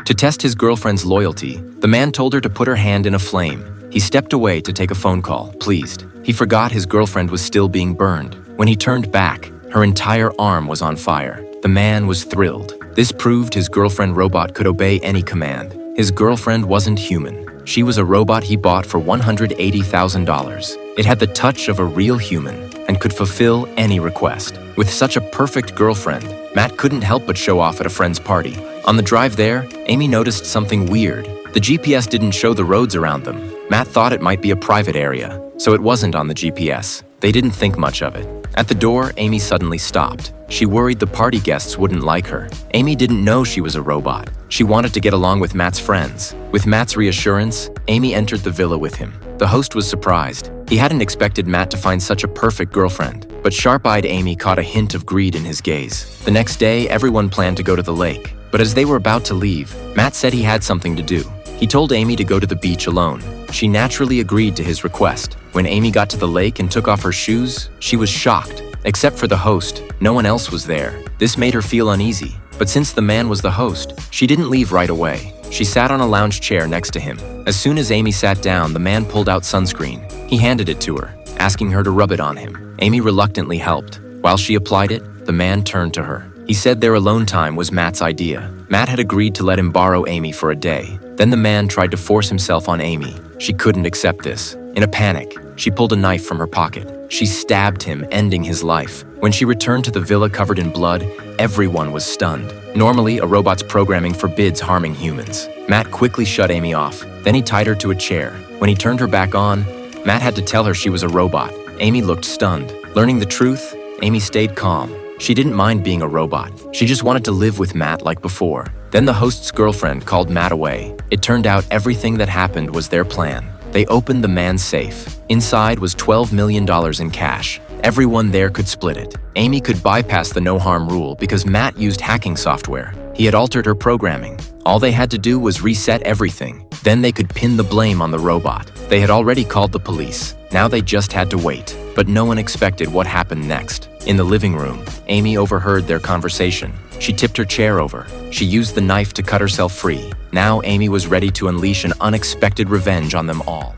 To test his girlfriend's loyalty, the man told her to put her hand in a flame. He stepped away to take a phone call, pleased. He forgot his girlfriend was still being burned. When he turned back, her entire arm was on fire. The man was thrilled. This proved his girlfriend robot could obey any command. His girlfriend wasn't human. She was a robot he bought for $180,000. It had the touch of a real human and could fulfill any request. With such a perfect girlfriend, Matt couldn't help but show off at a friend's party. On the drive there, Amy noticed something weird. The GPS didn't show the roads around them. Matt thought it might be a private area, so it wasn't on the GPS. They didn't think much of it. At the door, Amy suddenly stopped. She worried the party guests wouldn't like her. Amy didn't know she was a robot. She wanted to get along with Matt's friends. With Matt's reassurance, Amy entered the villa with him. The host was surprised. He hadn't expected Matt to find such a perfect girlfriend, but sharp-eyed Amy caught a hint of greed in his gaze. The next day, everyone planned to go to the lake, but as they were about to leave, Matt said he had something to do. He told Amy to go to the beach alone. She naturally agreed to his request. When Amy got to the lake and took off her shoes, she was shocked. Except for the host, no one else was there. This made her feel uneasy. But since the man was the host, she didn't leave right away. She sat on a lounge chair next to him. As soon as Amy sat down, the man pulled out sunscreen. He handed it to her, asking her to rub it on him. Amy reluctantly helped. While she applied it, the man turned to her. He said their alone time was Matt's idea. Matt had agreed to let him borrow Amy for a day. Then the man tried to force himself on Amy. She couldn't accept this. In a panic, she pulled a knife from her pocket. She stabbed him, ending his life. When she returned to the villa covered in blood, everyone was stunned. Normally, a robot's programming forbids harming humans. Matt quickly shut Amy off. Then he tied her to a chair. When he turned her back on, Matt had to tell her she was a robot. Amy looked stunned. Learning the truth, Amy stayed calm. She didn't mind being a robot. She just wanted to live with Matt like before. Then the host's girlfriend called Matt away. It turned out everything that happened was their plan. They opened the man's safe. Inside was $12 million in cash. Everyone there could split it. Amy could bypass the no-harm rule because Matt used hacking software. He had altered her programming. All they had to do was reset everything. Then they could pin the blame on the robot. They had already called the police. Now they just had to wait. But no one expected what happened next. In the living room, Amy overheard their conversation. She tipped her chair over. She used the knife to cut herself free. Now Amy was ready to unleash an unexpected revenge on them all.